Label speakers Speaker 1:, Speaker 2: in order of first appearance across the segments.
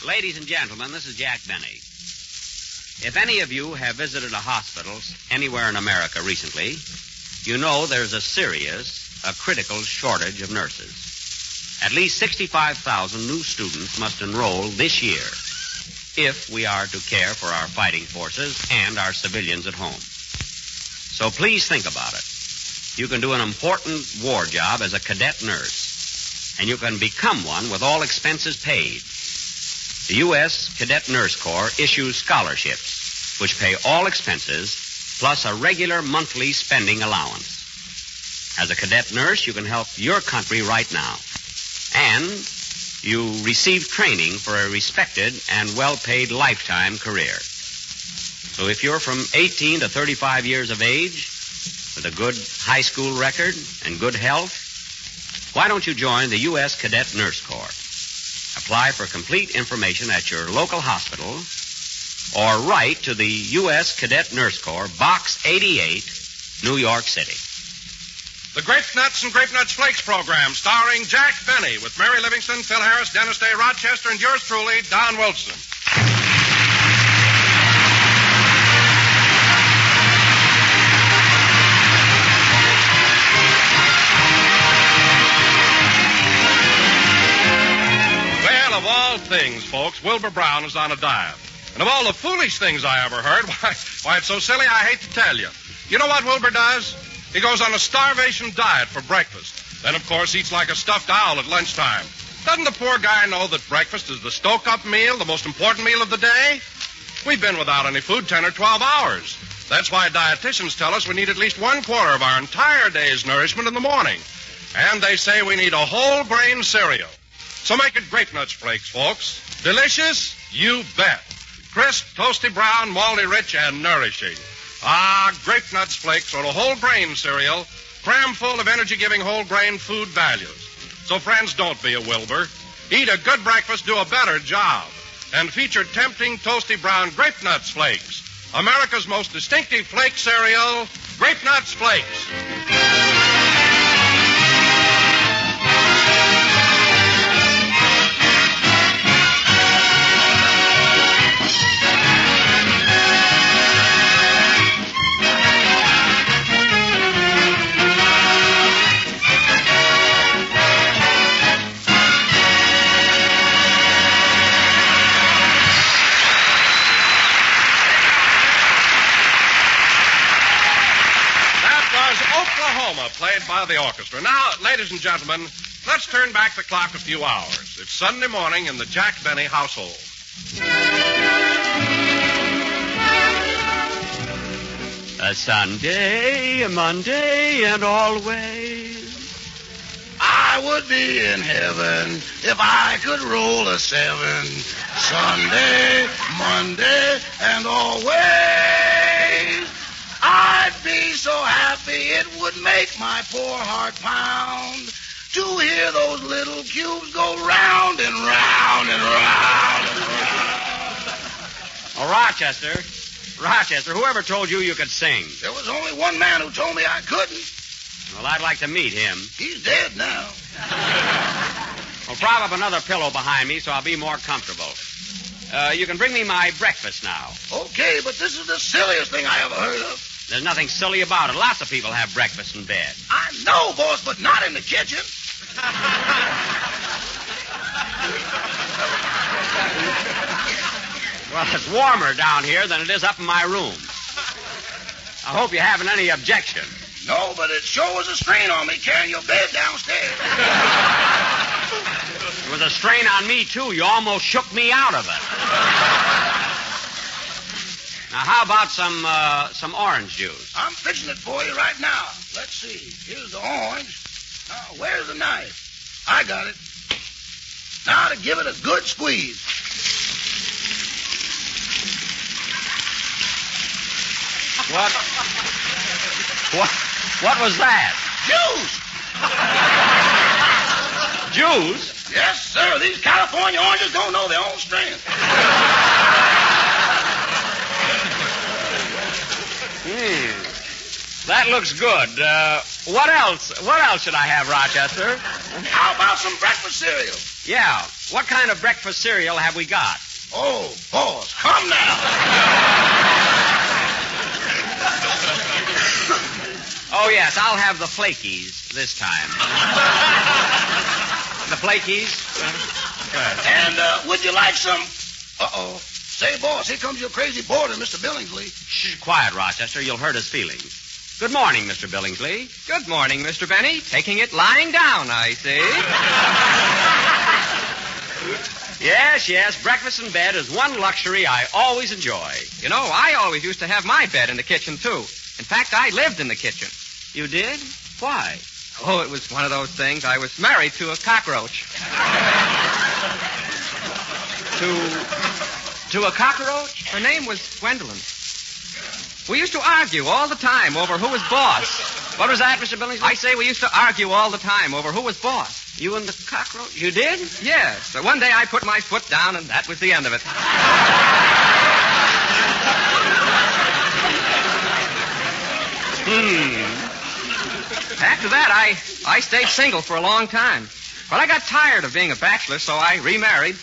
Speaker 1: Ladies and gentlemen, this is Jack Benny. If any of you have visited a hospital anywhere in America recently, you know there's a critical shortage of nurses. At least 65,000 new students must enroll this year if we are to care for our fighting forces and our civilians at home. So please think about it. You can do an important war job as a cadet nurse, and you can become one with all expenses paid. The U.S. Cadet Nurse Corps issues scholarships, which pay all expenses, plus a regular monthly spending allowance. As a cadet nurse, you can help your country right now. And you receive training for a respected and well-paid lifetime career. So if you're from 18 to 35 years of age, with a good high school record and good health, why don't you join the U.S. Cadet Nurse Corps? Apply for complete information at your local hospital or write to the U.S. Cadet Nurse Corps, Box 88, New York City.
Speaker 2: The Grape Nuts and Grape Nuts Flakes program, starring Jack Benny, with Mary Livingston, Phil Harris, Dennis Day Rochester, and yours truly, Don Wilson. Well, of all things, folks, Wilbur Brown is on a diet. And of all the foolish things I ever heard, why, it's so silly I hate to tell you. You know what Wilbur does? He goes on a starvation diet for breakfast. Then, of course, eats like a stuffed owl at lunchtime. Doesn't the poor guy know that breakfast is the stoke-up meal, the most important meal of the day? We've been without any food 10 or 12 hours. That's why dietitians tell us we need at least 1/4 of our entire day's nourishment in the morning. And they say we need a whole grain cereal. So make it Grape Nuts Flakes, folks. Delicious? You bet. Crisp, toasty brown, malty rich, and nourishing. Grape Nuts Flakes are a whole grain cereal, crammed full of energy-giving whole grain food values. So, friends, don't be a Wilbur. Eat a good breakfast, do a better job. And feature tempting, toasty brown Grape Nuts Flakes. America's most distinctive flake cereal, Grape Nuts Flakes. Played by the orchestra. Now, ladies and gentlemen, let's turn back the clock a few hours. It's Sunday morning in the Jack Benny household.
Speaker 1: A Sunday, a Monday, and always.
Speaker 3: I would be in heaven if I could roll a 7. Sunday, Monday, and always. I'd be so happy it would make my poor heart pound to hear those little cubes go round and round and round and round.
Speaker 1: Oh, Rochester, whoever told you could sing?
Speaker 3: There was only one man who told me I couldn't.
Speaker 1: Well, I'd like to meet him.
Speaker 3: He's dead now.
Speaker 1: Well, prop up another pillow behind me so I'll be more comfortable. You can bring me my breakfast now.
Speaker 3: Okay, but this is the silliest thing I ever heard of.
Speaker 1: There's nothing silly about it. Lots of people have breakfast in bed.
Speaker 3: I know, boss, but not in the kitchen.
Speaker 1: Well, it's warmer down here than it is up in my room. I hope you haven't any objection.
Speaker 3: No, but it sure was a strain on me carrying your bed downstairs.
Speaker 1: It was a strain on me, too. You almost shook me out of it. Now, how about some orange juice?
Speaker 3: I'm fixing it for you right now. Let's see. Here's the orange. Now, where's the knife? I got it. Now to give it a good squeeze.
Speaker 1: What was that?
Speaker 3: Juice.
Speaker 1: Juice?
Speaker 3: Yes, sir. These California oranges don't know their own strength.
Speaker 1: That looks good. What else? What else should I have, Rochester?
Speaker 3: How about some breakfast cereal?
Speaker 1: Yeah. What kind of breakfast cereal have we got?
Speaker 3: Oh, boss, come now.
Speaker 1: Oh, yes, I'll have the flakies this time. The flakies?
Speaker 3: And would you like some... Uh-oh. Say, boss, here comes your crazy boarder, Mr. Billingsley.
Speaker 1: Shh, quiet, Rochester. You'll hurt his feelings. Good morning, Mr. Billingsley.
Speaker 4: Good morning, Mr. Benny. Taking it lying down, I see.
Speaker 1: Yes. Breakfast in bed is one luxury I always enjoy.
Speaker 4: You know, I always used to have my bed in the kitchen, too. In fact, I lived in the kitchen.
Speaker 1: You did? Why?
Speaker 4: Oh, it was one of those things. I was married to a cockroach.
Speaker 1: To a cockroach?
Speaker 4: Her name was Gwendolyn. We used to argue all the time over who was boss.
Speaker 1: What was that, Mr. Billingsley?
Speaker 4: I say we used to argue all the time over who was boss.
Speaker 1: You and the cockroach? You did?
Speaker 4: Yes. But one day I put my foot down, and that was the end of it. After that, I stayed single for a long time. But I got tired of being a bachelor, so I remarried.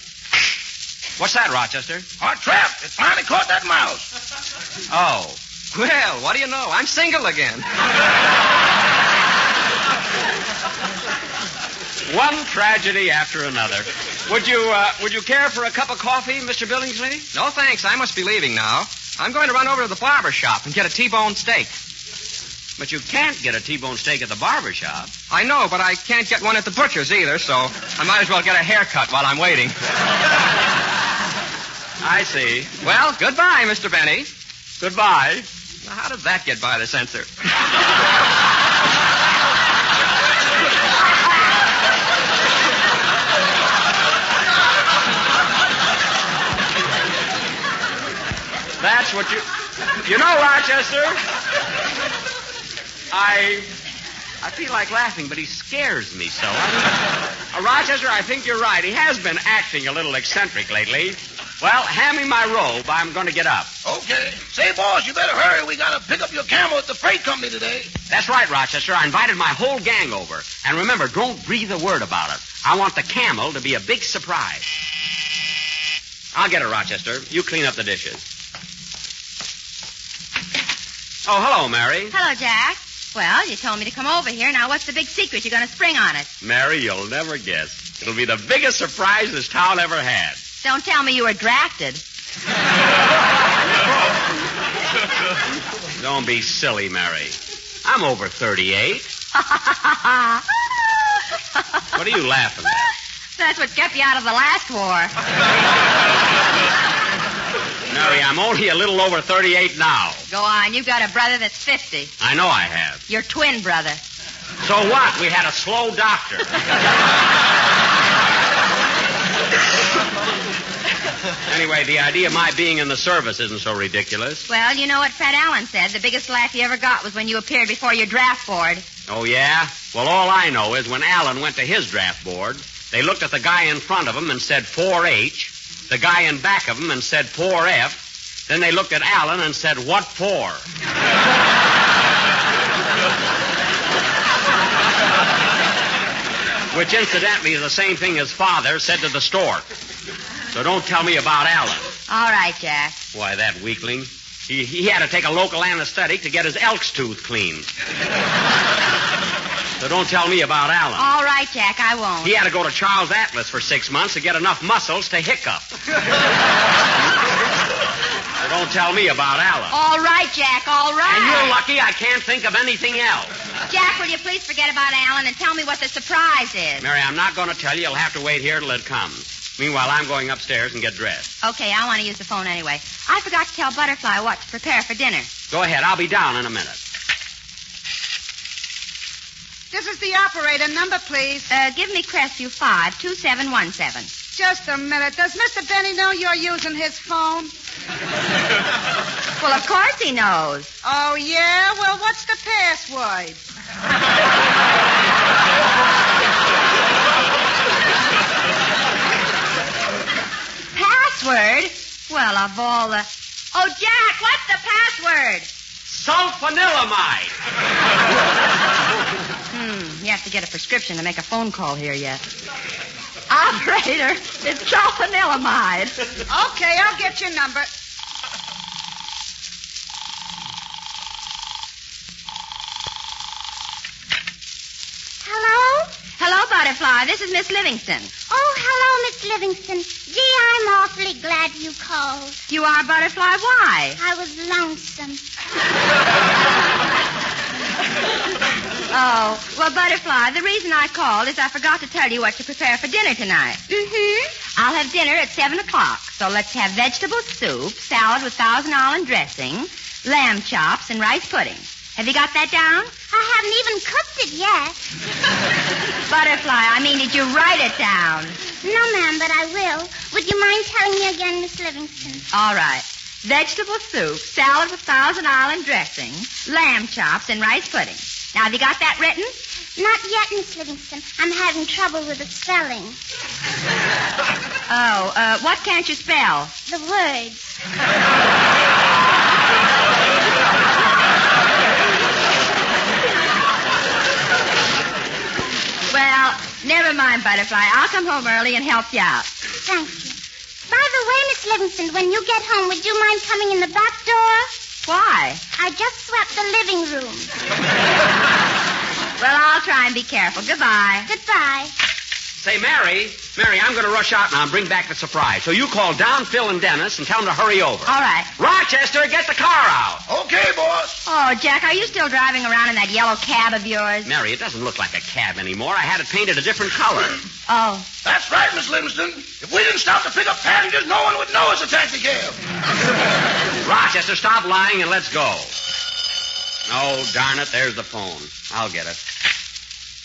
Speaker 1: What's that, Rochester?
Speaker 3: Our trap. It finally caught that mouse.
Speaker 1: Oh.
Speaker 4: Well, what do you know? I'm single again.
Speaker 1: One tragedy after another. Would you care for a cup of coffee, Mr. Billingsley?
Speaker 4: No, thanks. I must be leaving now. I'm going to run over to the barber shop and get a T-bone steak.
Speaker 1: But you can't get a T-bone steak at the barber shop.
Speaker 4: I know, but I can't get one at the butcher's either, so I might as well get a haircut while I'm waiting.
Speaker 1: I see.
Speaker 4: Well, goodbye, Mr. Benny.
Speaker 1: Goodbye.
Speaker 4: Now, how did that get by the censor?
Speaker 1: That's what you... You know, Rochester, I feel like laughing, but he scares me so. Rochester, I think you're right. He has been acting a little eccentric lately. Well, hand me my robe. I'm going to get up.
Speaker 3: Okay. Say, boss, you better hurry. We got to pick up your camel at the freight company today.
Speaker 1: That's right, Rochester. I invited my whole gang over. And remember, don't breathe a word about it. I want the camel to be a big surprise. I'll get it, Rochester. You clean up the dishes. Oh, hello, Mary.
Speaker 5: Hello, Jack. Well, you told me to come over here. Now, what's the big secret you're going to spring on us?
Speaker 1: Mary, you'll never guess. It'll be the biggest surprise this town ever had.
Speaker 5: Don't tell me you were drafted.
Speaker 1: Don't be silly, Mary. I'm over 38. What are you laughing at?
Speaker 5: That's what kept you out of the last war.
Speaker 1: Mary, I'm only a little over 38 now.
Speaker 5: Go on. You've got a brother that's 50.
Speaker 1: I know I have.
Speaker 5: Your twin brother.
Speaker 1: So what? We had a slow doctor. Anyway, the idea of my being in the service isn't so ridiculous.
Speaker 5: Well, you know what Fred Allen said. The biggest laugh you ever got was when you appeared before your draft board.
Speaker 1: Oh, yeah? Well, all I know is when Allen went to his draft board, they looked at the guy in front of him and said 4H, the guy in back of him and said 4F, then they looked at Allen and said, what for? Which, incidentally, is the same thing his father said to the stork. So don't tell me about Allen.
Speaker 5: All right, Jack.
Speaker 1: Why, that weakling. He had to take a local anesthetic to get his elk's tooth cleaned. So don't tell me about Allen.
Speaker 5: All right, Jack, I won't.
Speaker 1: He had to go to Charles Atlas for 6 months to get enough muscles to hiccup. So don't tell me about Allen.
Speaker 5: All right, Jack, all right.
Speaker 1: And you're lucky I can't think of anything else.
Speaker 5: Jack, will you please forget about Allen and tell me what the surprise is?
Speaker 1: Mary, I'm not going to tell you. You'll have to wait here till it comes. Meanwhile, I'm going upstairs and get dressed.
Speaker 5: Okay, I want to use the phone anyway. I forgot to tell Butterfly what to prepare for dinner.
Speaker 1: Go ahead. I'll be down in a minute.
Speaker 6: This is the operator. Number, please.
Speaker 5: Give me Crestview 52717.
Speaker 6: Just a minute. Does Mr. Benny know you're using his phone?
Speaker 5: Well, of course he knows.
Speaker 6: Oh, yeah? Well, what's the password?
Speaker 5: Password? Well, of all the... Oh, Jack, what's the password?
Speaker 1: Sulfanilamide.
Speaker 5: You have to get a prescription to make a phone call here yet. Operator, it's sulfanilamide.
Speaker 6: Okay, I'll get your number.
Speaker 7: Hello?
Speaker 5: Hello, Butterfly. This is Miss Livingston.
Speaker 7: Oh, hello, Miss Livingston. Gee, I'm awfully glad you called.
Speaker 5: You are Butterfly. Why?
Speaker 7: I was lonesome.
Speaker 5: Oh, well, Butterfly, the reason I called is I forgot to tell you what to prepare for dinner tonight.
Speaker 7: Mm-hmm.
Speaker 5: I'll have dinner at 7 o'clock, so let's have vegetable soup, salad with Thousand Island dressing, lamb chops, and rice pudding. Have you got that down?
Speaker 7: I haven't even cooked it yet.
Speaker 5: Butterfly, I mean, did you write it down?
Speaker 7: No, ma'am, but I will. Would you mind telling me again, Miss Livingston?
Speaker 5: All right. Vegetable soup, salad with Thousand Island dressing, lamb chops, and rice pudding. Now, have you got that written?
Speaker 7: Not yet, Miss Livingston. I'm having trouble with the spelling.
Speaker 5: Oh, what can't you spell?
Speaker 7: The words.
Speaker 5: Well, never mind, Butterfly. I'll come home early and help you out.
Speaker 7: Thank you. By the way, Miss Livingston, when you get home, would you mind coming in the back door?
Speaker 5: Why?
Speaker 7: I just swept the living room.
Speaker 5: Well, I'll try and be careful. Goodbye.
Speaker 7: Goodbye.
Speaker 1: Say, Mary, I'm going to rush out now and bring back the surprise. So you call down Phil and Dennis and tell them to hurry over.
Speaker 5: All right.
Speaker 1: Rochester, get the car out.
Speaker 3: Okay, boss.
Speaker 5: Oh, Jack, are you still driving around in that yellow cab of yours?
Speaker 1: Mary, it doesn't look like a cab anymore. I had it painted a different color.
Speaker 5: Oh.
Speaker 3: That's right, Miss Livingston. If we didn't stop to pick up passengers, no one would know it's a taxi cab.
Speaker 1: Rochester, stop lying and let's go. Oh, darn it, there's the phone. I'll get it.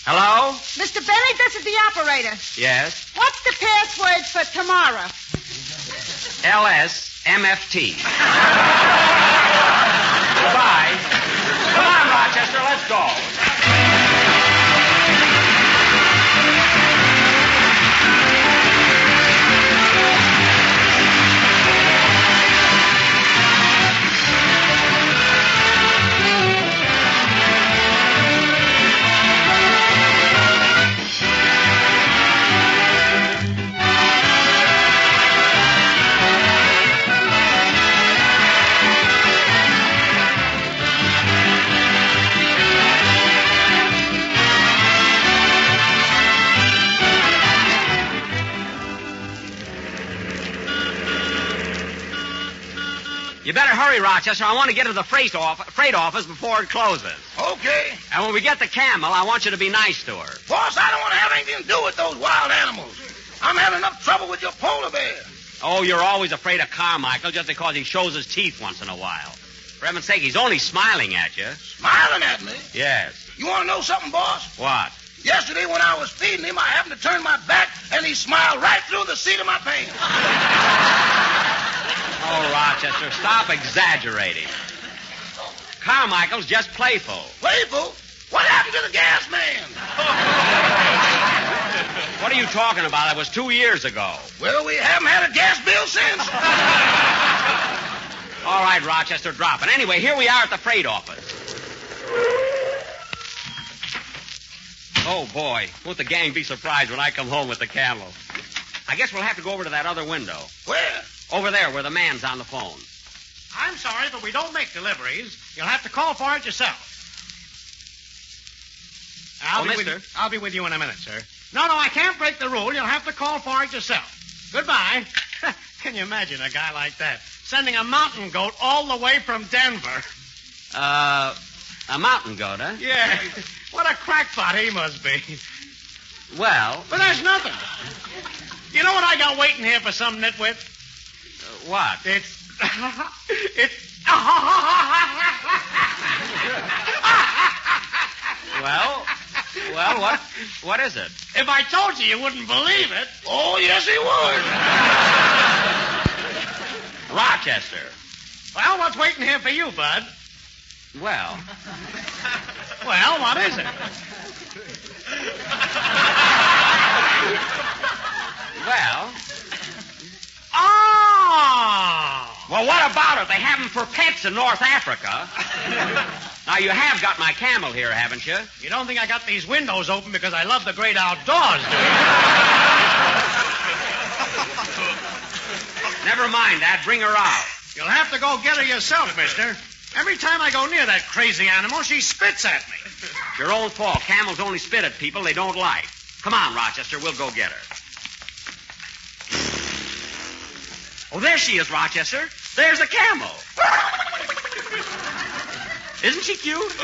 Speaker 1: Hello?
Speaker 6: Mr. Benny, this is the operator.
Speaker 1: Yes?
Speaker 6: What's the password for tomorrow?
Speaker 1: LSMFT. Goodbye. Come on, Rochester, let's go. You better hurry, Rochester. I want to get to the freight office before it closes.
Speaker 3: Okay.
Speaker 1: And when we get the Camel, I want you to be nice to her.
Speaker 3: Boss, I don't want to have anything to do with those wild animals. I'm having enough trouble with your polar bear.
Speaker 1: Oh, you're always afraid of Carmichael just because he shows his teeth once in a while. For heaven's sake, he's only smiling at you.
Speaker 3: Smiling at me?
Speaker 1: Yes.
Speaker 3: You want to know something, boss?
Speaker 1: What?
Speaker 3: Yesterday when I was feeding him, I happened to turn my back, and he smiled right through the seat of my pants.
Speaker 1: Oh, Rochester, stop exaggerating. Carmichael's just playful.
Speaker 3: Playful? What happened to the gas man?
Speaker 1: What are you talking about? That was 2 years ago.
Speaker 3: Well, we haven't had a gas bill since.
Speaker 1: All right, Rochester, drop it. Anyway, here we are at the freight office. Oh, boy. Won't the gang be surprised when I come home with the Camel? I guess we'll have to go over to that other window.
Speaker 3: Where?
Speaker 1: Over there, where the man's on the phone.
Speaker 8: I'm sorry, but we don't make deliveries. You'll have to call for it yourself. I'll be with you in a minute, sir. No, I can't break the rule. You'll have to call for it yourself. Goodbye. Can you imagine a guy like that sending a mountain goat all the way from Denver?
Speaker 1: A mountain goat, huh?
Speaker 8: Yeah. What a crackpot he must be.
Speaker 1: Well...
Speaker 8: But there's nothing. You know what I got waiting here for some nitwit?
Speaker 1: What?
Speaker 8: It's...
Speaker 1: Well, what is it?
Speaker 8: If I told you wouldn't believe it.
Speaker 3: Oh, yes, he would.
Speaker 1: Rochester.
Speaker 8: Well, what's waiting here for you, Bud?
Speaker 1: Well,
Speaker 8: what is it?
Speaker 1: Well...
Speaker 8: Oh!
Speaker 1: Well, what about it? They have them for pets in North Africa. Now, you have got my Camel here, haven't you?
Speaker 8: You don't think I got these windows open because I love the great outdoors, do you?
Speaker 1: Never mind that. Bring her out.
Speaker 8: You'll have to go get her yourself, mister. Every time I go near that crazy animal, she spits at me.
Speaker 1: It's your own fault. Camels only spit at people they don't like. Come on, Rochester. We'll go get her. Oh, there she is, Rochester. There's a camel. Isn't she cute?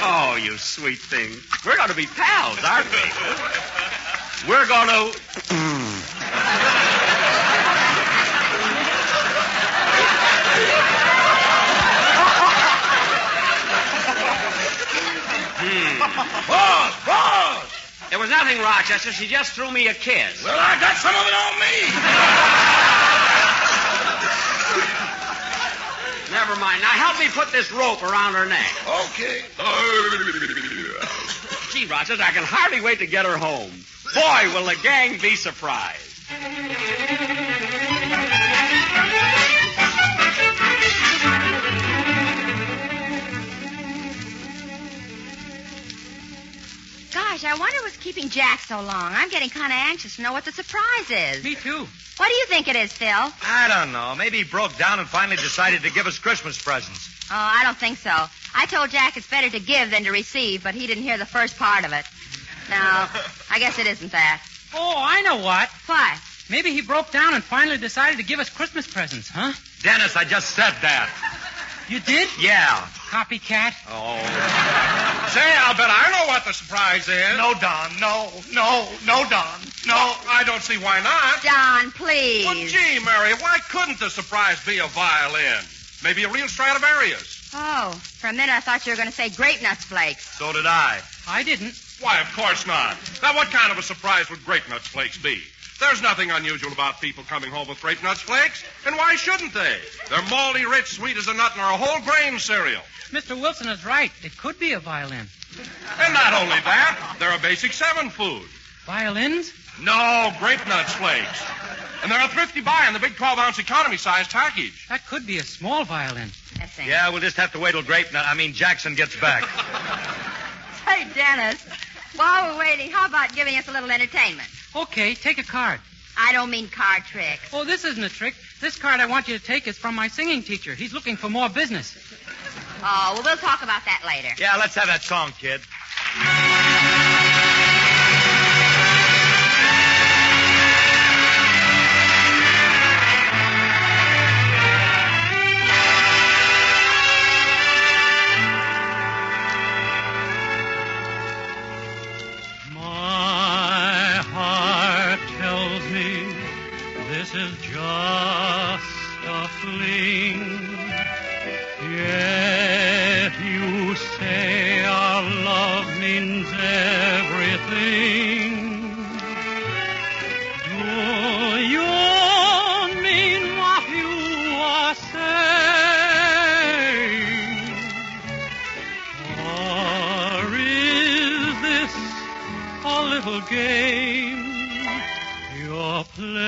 Speaker 1: Oh, you sweet thing. We're going to be pals, aren't we? We're going to...
Speaker 3: Boss!
Speaker 1: It was nothing, Rochester. She just threw me a kiss.
Speaker 3: Well, I got some of it on me.
Speaker 1: Never mind. Now help me put this rope around her neck.
Speaker 3: Okay.
Speaker 1: Gee, Rochester, I can hardly wait to get her home. Boy, will the gang be surprised.
Speaker 5: Gosh, I wonder what's keeping Jack so long. I'm getting kind of anxious to know what the surprise is.
Speaker 4: Me too.
Speaker 5: What do you think it is, Phil?
Speaker 9: I don't know. Maybe he broke down and finally decided to give us Christmas presents.
Speaker 5: Oh, I don't think so. I told Jack it's better to give than to receive, but he didn't hear the first part of it. No, I guess it isn't that.
Speaker 10: Oh, I know what.
Speaker 5: What?
Speaker 10: Maybe he broke down and finally decided to give us Christmas presents, huh?
Speaker 9: Dennis, I just said that.
Speaker 10: You did?
Speaker 9: Yeah.
Speaker 10: Copycat?
Speaker 9: Oh.
Speaker 2: Say, I'll bet I know what the surprise is.
Speaker 3: No, Don. No, Don.
Speaker 2: No, I don't see why not.
Speaker 5: Don, please.
Speaker 2: Well, gee, Mary, why couldn't the surprise be a violin? Maybe a real Stradivarius.
Speaker 5: Oh, for a minute I thought you were going to say grape nuts flakes.
Speaker 9: So did I.
Speaker 10: I didn't.
Speaker 2: Why, of course not. Now, what kind of a surprise would Grape Nuts Flakes be? There's nothing unusual about people coming home with Grape Nuts Flakes, and why shouldn't they? They're malty, rich, sweet as a nut, and are a whole grain cereal.
Speaker 10: Mr. Wilson is right. It could be a violin.
Speaker 2: And not only that, they're a basic 7 food.
Speaker 10: Violins?
Speaker 2: No, Grape Nuts Flakes. And they're a thrifty buy in the big 12-ounce economy-sized package.
Speaker 10: That could be a small violin.
Speaker 5: That's it.
Speaker 9: Yeah, we'll just have to wait till Jackson gets back.
Speaker 5: Hey, Dennis, while we're waiting, how about giving us a little entertainment?
Speaker 10: Okay, take a card.
Speaker 5: I don't mean card tricks.
Speaker 10: Oh, this isn't a trick. This card I want you to take is from my singing teacher. He's looking for more business.
Speaker 5: Oh, well, we'll talk about that later.
Speaker 9: Yeah, let's have that song, kid.
Speaker 10: My heart tells me this is just a fling. Yet you say our love means everything. Do you mean what you are saying? Or is this a little game you're playing?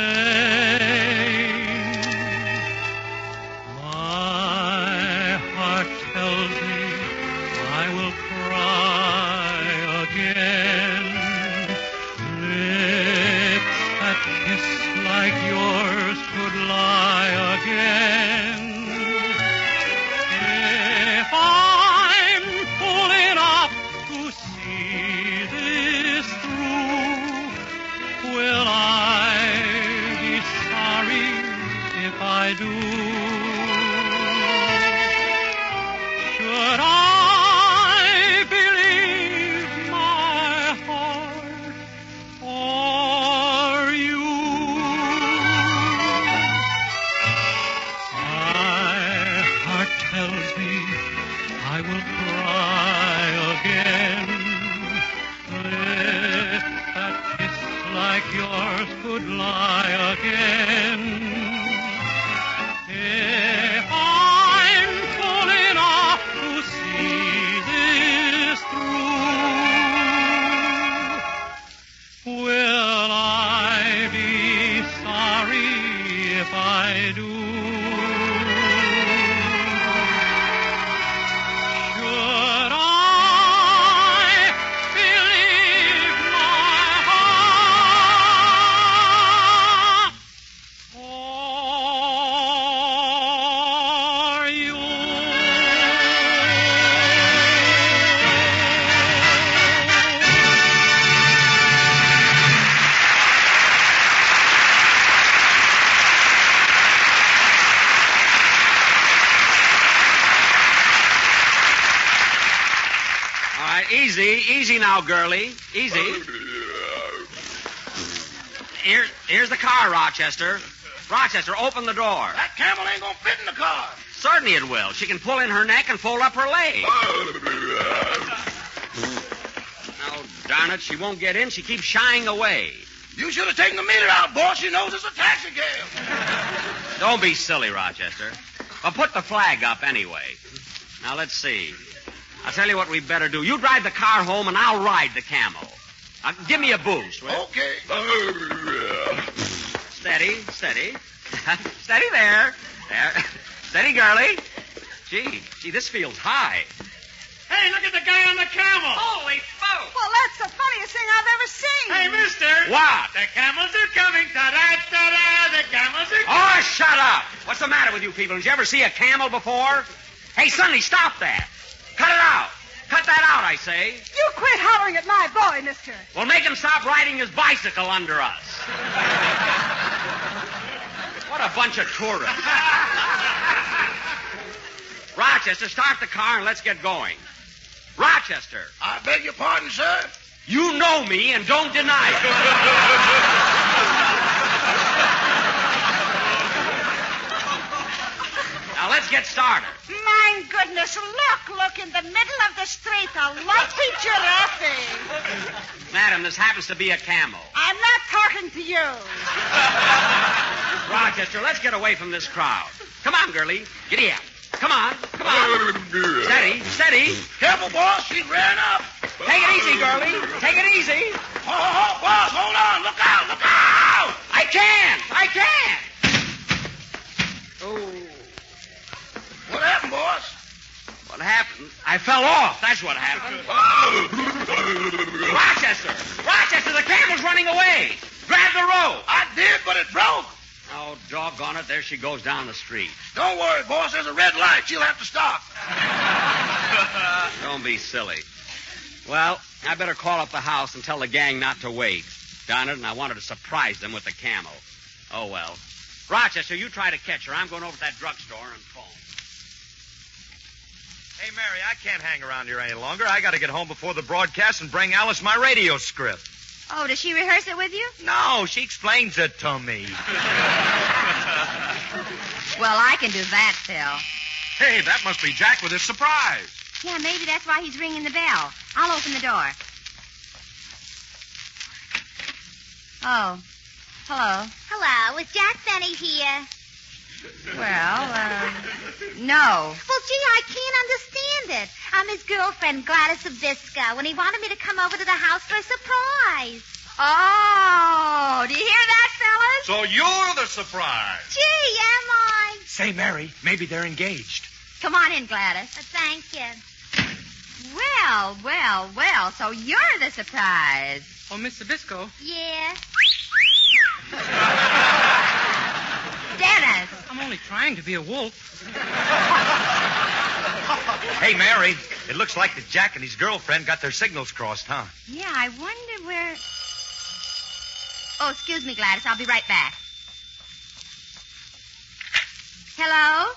Speaker 10: My heart tells me I will cry again. Lips that kiss like yours could lie again. If I'm fool enough to see this through, will I be sorry if I do? Should I believe my heart or you? My heart tells me I will cry again. Lips that kiss like yours could lie again. If I'm full enough to see this through, will I be sorry if I do? Should I believe my heart?
Speaker 1: Easy now, girlie. Easy. Here's the car, Rochester. Rochester, open the door.
Speaker 3: That camel ain't gonna fit in the car.
Speaker 1: Certainly it will. She can pull in her neck and fold up her leg. Now, darn it, she won't get in. She keeps shying away.
Speaker 3: You should have taken the meter out, boss. She knows it's a taxi cab.
Speaker 1: Don't be silly, Rochester. Well, put the flag up anyway. Now, let's see. I'll tell you what we better do. You drive the car home, and I'll ride the camel. Now, give me a boost, will you?
Speaker 3: Okay.
Speaker 1: Steady. Steady there. Steady, girlie. Gee, this feels high.
Speaker 8: Hey, look at the guy on the camel.
Speaker 1: Holy smoke!
Speaker 6: Well, that's the funniest thing I've ever seen.
Speaker 8: Hey, mister.
Speaker 1: What?
Speaker 8: The camels are coming. Ta-da-ta-da. The camels are coming.
Speaker 1: Oh, shut up. What's the matter with you people? Did you ever see a camel before? Hey, Sonny, stop that. Cut it out. Cut that out, I say.
Speaker 6: You quit hollering at my boy, mister.
Speaker 1: Well, make him stop riding his bicycle under us. What a bunch of tourists. Rochester, start the car and let's get going. Rochester.
Speaker 3: I beg your pardon, sir.
Speaker 1: You know me and don't deny it. Now, let's get started.
Speaker 6: My goodness, look in the middle of the street, a lumpy giraffe.
Speaker 1: Madam, this happens to be a camel.
Speaker 6: I'm not talking to you.
Speaker 1: Rochester, let's get away from this crowd. Come on, girlie. Giddy up. Come on. Steady.
Speaker 3: Careful, boss. She ran up.
Speaker 1: Take it easy, girlie. Take it easy.
Speaker 3: Oh, boss, hold on. Look out.
Speaker 1: I can't. Oh.
Speaker 3: What happened, boss?
Speaker 1: What happened? I fell off. That's what happened. Rochester, the camel's running away. Grab the rope.
Speaker 3: I did, but it broke.
Speaker 1: Oh, doggone it. There she goes down the street.
Speaker 3: Don't worry, boss. There's a red light. She'll have to stop.
Speaker 1: Don't be silly. Well, I better call up the house and tell the gang not to wait. Darn it, and I wanted to surprise them with the camel. Oh, well. Rochester, you try to catch her. I'm going over to that drugstore and phone.
Speaker 9: Hey, Mary, I can't hang around here any longer. I got to get home before the broadcast and bring Alice my radio script.
Speaker 5: Oh, does she rehearse it with you?
Speaker 9: No, she explains it to me.
Speaker 5: Well, I can do that, Phil.
Speaker 2: Hey, that must be Jack with his surprise.
Speaker 5: Yeah, maybe that's why he's ringing the bell. I'll open the door. Oh. Hello.
Speaker 7: Hello, is Jack Benny here?
Speaker 5: Well, no.
Speaker 7: Well, gee, I can't understand it. I'm his girlfriend, Gladys of Visco, and he wanted me to come over to the house for a surprise.
Speaker 5: Oh, do you hear that, fellas?
Speaker 2: So you're the surprise.
Speaker 7: Gee, am I?
Speaker 9: Say, Mary, maybe they're engaged.
Speaker 5: Come on in, Gladys.
Speaker 7: Thank you.
Speaker 5: Well, so you're the surprise.
Speaker 11: Oh, Mr. Bisco.
Speaker 7: Yeah.
Speaker 5: Dennis.
Speaker 11: I'm only trying to be a wolf.
Speaker 9: Hey, Mary, it looks like that Jack and his girlfriend got their signals crossed, huh?
Speaker 5: Yeah, I wonder where... Oh, excuse me, Gladys. I'll be right back. Hello?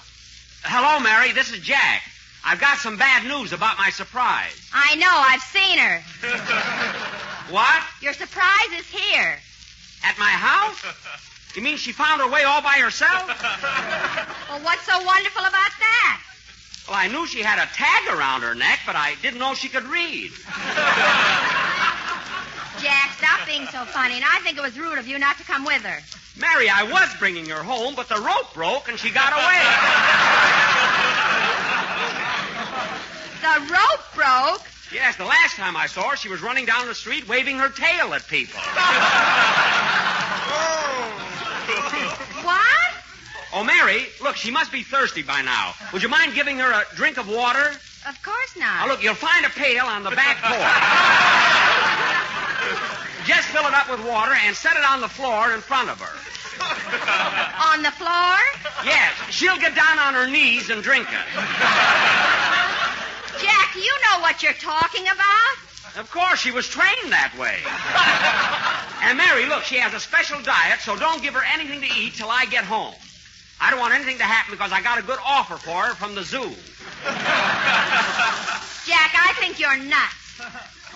Speaker 1: Hello, Mary. This is Jack. I've got some bad news about my surprise.
Speaker 5: I know. I've seen her.
Speaker 1: What?
Speaker 5: Your surprise is here.
Speaker 1: At my house? You mean she found her way all by herself?
Speaker 5: Well, what's so wonderful about that?
Speaker 1: Well, I knew she had a tag around her neck, but I didn't know she could read.
Speaker 5: Jack, stop being so funny, and I think it was rude of you not to come with her.
Speaker 1: Mary, I was bringing her home, but the rope broke and she got away.
Speaker 5: The rope broke?
Speaker 1: Yes, the last time I saw her, she was running down the street waving her tail at people.
Speaker 5: What?
Speaker 1: Oh, Mary, look, she must be thirsty by now. Would you mind giving her a drink of water?
Speaker 5: Of course not.
Speaker 1: Now, look, you'll find a pail on the back porch. Just fill it up with water and set it on the floor in front of her.
Speaker 5: On the floor?
Speaker 1: Yes, she'll get down on her knees and drink it.
Speaker 5: Jack, you know what you're talking about.
Speaker 1: Of course, she was trained that way. And Mary, look, she has a special diet, so don't give her anything to eat till I get home. I don't want anything to happen because I got a good offer for her from the zoo.
Speaker 5: Jack, I think you're nuts.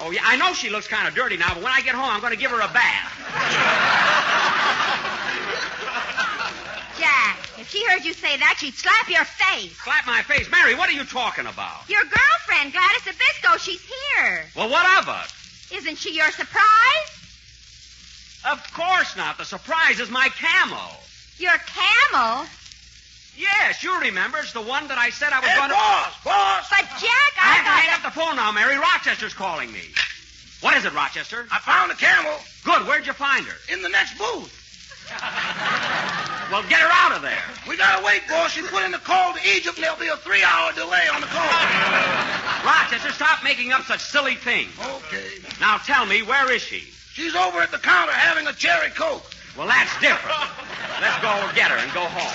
Speaker 1: Oh, yeah, I know she looks kind of dirty now, but when I get home, I'm going to give her a bath.
Speaker 5: Jack, if she heard you say that, she'd slap your face.
Speaker 1: Slap my face? Mary, what are you talking about?
Speaker 5: Your girlfriend, Gladys Zabisco, she's here.
Speaker 1: Well, what of it?
Speaker 5: Isn't she your surprise?
Speaker 1: Of course not. The surprise is my Camel.
Speaker 5: Your Camel?
Speaker 1: Yes, you remember. It's the one that I said I was
Speaker 3: Hey,
Speaker 1: going to...
Speaker 3: boss!
Speaker 5: But, Jack,
Speaker 1: I have to hang up the phone now, Mary. Rochester's calling me. What is it, Rochester?
Speaker 3: I found the Camel
Speaker 1: Good. Where'd you find her?
Speaker 3: in the next booth.
Speaker 1: Well, get her out of there.
Speaker 3: We gotta wait, boss. She put in the call to Egypt, and there'll be a 3-hour delay on the call.
Speaker 1: Rochester, stop making up such silly things.
Speaker 3: Okay.
Speaker 1: Now tell me, where is she?
Speaker 3: She's over at the counter having a cherry Coke.
Speaker 1: Well, that's different. Let's go get her and go home.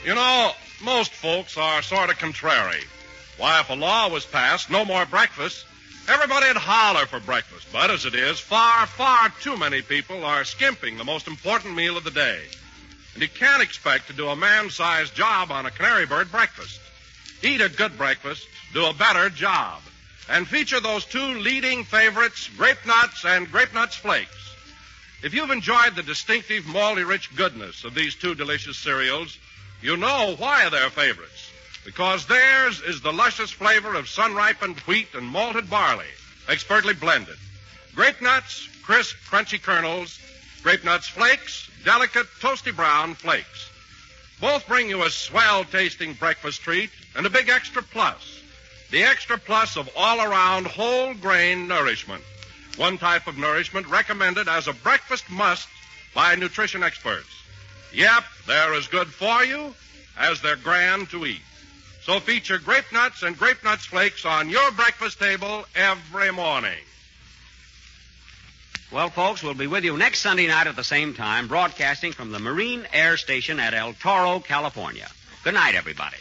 Speaker 2: You know, most folks are sort of contrary. Why, if a law was passed, no more breakfast, everybody'd holler for breakfast. But as it is, far, far too many people are skimping the most important meal of the day. And you can't expect to do a man-sized job on a canary bird breakfast. Eat a good breakfast, do a better job. And feature those two leading favorites, Grape Nuts and Grape Nuts Flakes. If you've enjoyed the distinctive malty-rich goodness of these two delicious cereals, you know why they're favorites. Because theirs is the luscious flavor of sun-ripened wheat and malted barley, expertly blended. Grape Nuts, crisp, crunchy kernels. Grape Nuts Flakes, delicate, toasty brown flakes. Both bring you a swell-tasting breakfast treat and a big extra plus. The extra plus of all-around whole-grain nourishment. One type of nourishment recommended as a breakfast must by nutrition experts. Yep, they're as good for you as they're grand to eat. So feature Grape Nuts and Grape Nuts Flakes on your breakfast table every morning.
Speaker 1: Well, folks, we'll be with you next Sunday night at the same time, broadcasting from the Marine Air Station at El Toro, California. Good night, everybody.